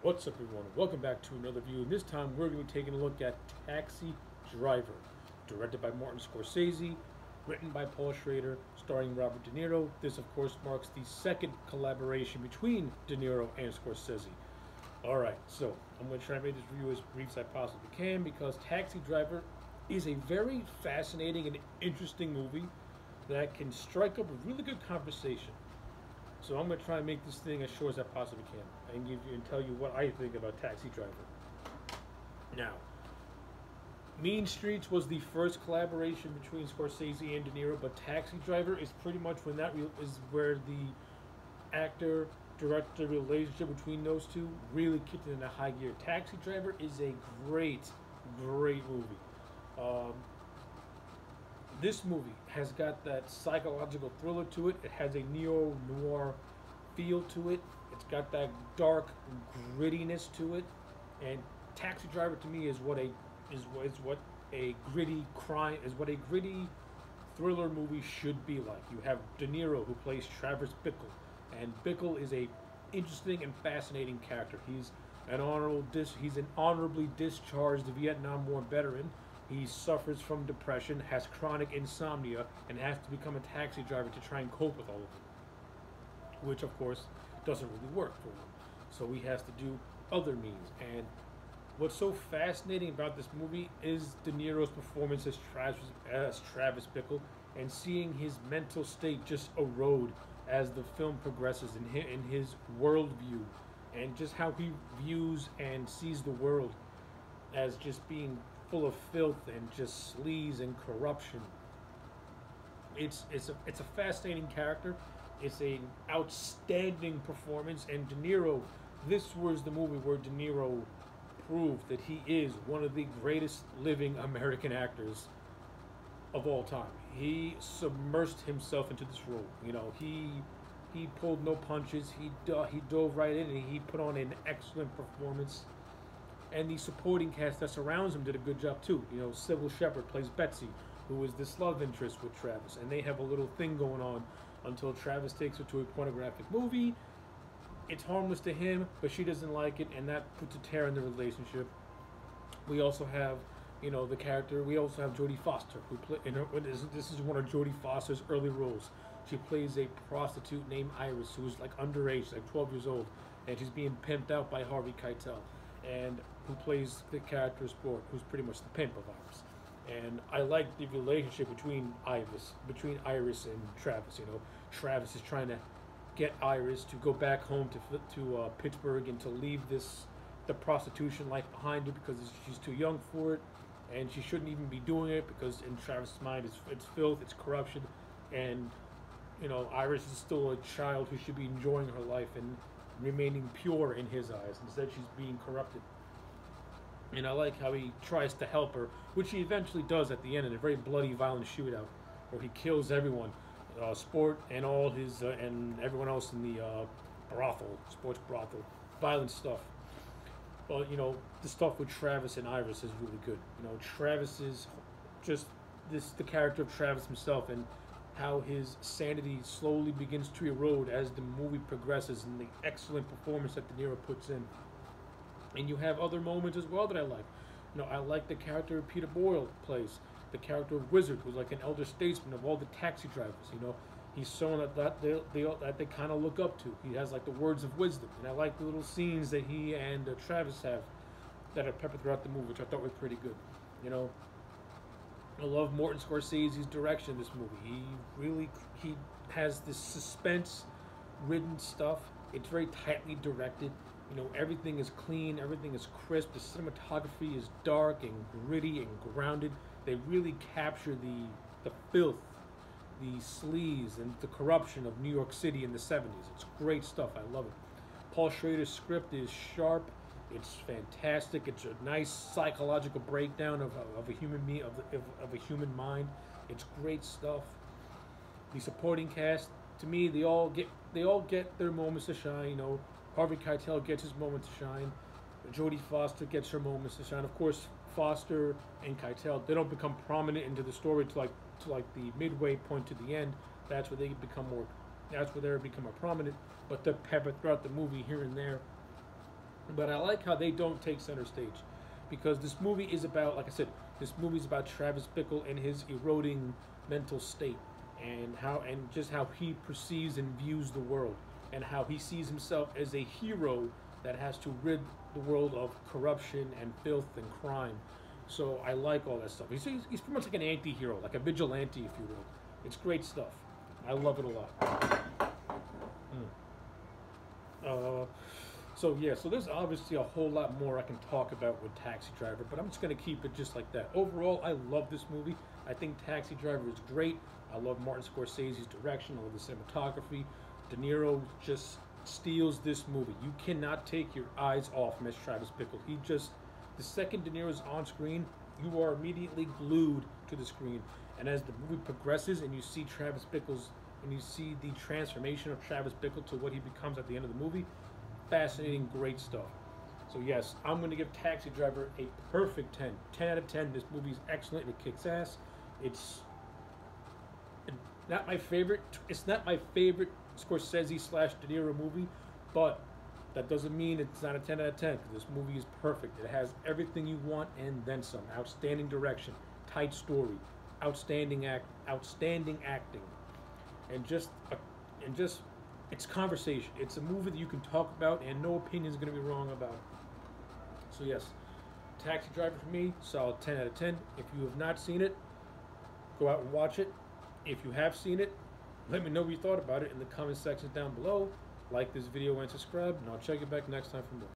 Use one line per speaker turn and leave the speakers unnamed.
What's up, everyone? Welcome back to another view. And this time we're going to be taking a look at Taxi Driver, directed by Martin Scorsese, written by Paul Schrader, starring Robert De Niro. This, of course, marks the second collaboration between De Niro and Scorsese. Alright, so I'm going to try to make this review as brief as I possibly can because Taxi Driver is a very fascinating and interesting movie that can strike up a really good conversation. So I'm going to try and make this thing as short as I possibly can and give you and tell you what I think about Taxi Driver. Now, Mean Streets was the first collaboration between Scorsese and De Niro, but Taxi Driver is pretty much when is where the actor director relationship between those two really kicked into high gear. Taxi Driver is a great movie. Um, this movie has got that psychological thriller to it. It has a neo-noir feel to it. It's got that dark grittiness to it. And Taxi Driver to me is what a gritty crime is what a gritty thriller movie should be like. You have De Niro who plays Travis Bickle, and Bickle is a interesting and fascinating character. He's an honorably discharged Vietnam War veteran. He suffers from depression, has chronic insomnia, and has to become a taxi driver to try and cope with all of it, which of course doesn't really work for him. So he has to do other means. And what's so fascinating about this movie is De Niro's performance as Travis Bickle, and seeing his mental state just erode as the film progresses in his worldview, and just how he views and sees the world as just being full of filth and just sleaze and corruption. It's a fascinating character. It's an outstanding performance, and De Niro. This was the movie where De Niro proved that he is one of the greatest living American actors of all time. He submersed himself into this role. You know, he pulled no punches. He dove right in, and he put on an excellent performance. And the supporting cast that surrounds him did a good job too. You know, Sybil Shepherd plays Betsy, who is this love interest with Travis, and they have a little thing going on until Travis takes her to a pornographic movie. It's harmless to him, but she doesn't like it, and that puts a tear in the relationship. We also have, you know, the character. We also have Jodie Foster, who this is one of Jodie Foster's early roles. She plays a prostitute named Iris, who is like underage, like 12 years old, and she's being pimped out by Harvey Keitel, and who plays the character Sport, who's pretty much the pimp of Iris. And I like the relationship between Iris and Travis. You know, Travis is trying to get Iris to go back home to Pittsburgh and to leave the prostitution life behind her because she's too young for it, and she shouldn't even be doing it because in Travis' mind it's filth, it's corruption, and you know, Iris is still a child who should be enjoying her life and remaining pure in his eyes. Instead, she's being corrupted. And I like how he tries to help her, which he eventually does at the end in a very bloody, violent shootout, where he kills everyone, Sport and all his and everyone else in the sports brothel, violent stuff. But you know, the stuff with Travis and Iris is really good. You know, Travis is just the character of Travis himself, and how his sanity slowly begins to erode as the movie progresses, and the excellent performance that De Niro puts in. And you have other moments as well that I like. You know, I like the character Peter Boyle plays, the character of Wizard, who's like an elder statesman of all the taxi drivers. You know, he's someone that they kind of look up to. He has like the words of wisdom, and I like the little scenes that he and Travis have that are peppered throughout the movie, which I thought was pretty good. You know, I love Martin Scorsese's direction in this movie. He has this suspense-ridden stuff. It's very tightly directed. You know, everything is clean, everything is crisp. The cinematography is dark and gritty and grounded. They really capture the filth, the sleaze, and the corruption of New York City in the 70s. It's great stuff. I love it. Paul Schrader's script is sharp. It's fantastic. It's a nice psychological breakdown of a of a human mind. It's great stuff. The supporting cast, to me, they all get their moments to shine. You know, Harvey Keitel gets his moment to shine. Jodie Foster gets her moments to shine. Of course, Foster and Keitel, they don't become prominent into the story to like the midway point to the end. That's where they become more. That's where they become more prominent. But they're peppered throughout the movie here and there. But I like how they don't take center stage, because this movie is about, like I said, this movie is about Travis Bickle and his eroding mental state, and just how he perceives and views the world, and how he sees himself as a hero that has to rid the world of corruption and filth and crime. So I like all that stuff. He's pretty much like an anti-hero, like a vigilante, if you will. It's great stuff. I love it a lot. So yeah, so there's obviously a whole lot more I can talk about with Taxi Driver, but I'm just gonna keep it just like that. Overall, I love this movie. I think Taxi Driver is great. I love Martin Scorsese's direction. I love the cinematography. De Niro just steals this movie. You cannot take your eyes off Miss Travis Bickle. The second De Niro's on screen, you are immediately glued to the screen. And as the movie progresses and you see and you see the transformation of Travis Bickle to what he becomes at the end of the movie, fascinating, great stuff. So yes, I'm going to give Taxi Driver a perfect 10. 10 out of 10. This movie is excellent. It kicks ass. It's not my favorite. It's not my favorite Scorsese / De Niro movie, but that doesn't mean it's not a 10 out of 10, because this movie is perfect. It has everything you want and then some. Outstanding direction, tight story, outstanding acting, and just it's conversation. It's a movie that you can talk about and no opinion is going to be wrong about it. So yes, Taxi Driver for me, solid 10 out of 10. If you have not seen it, go out and watch it. If you have seen it, let me know what you thought about it in the comment section down below. Like this video and subscribe, and I'll check you back next time for more.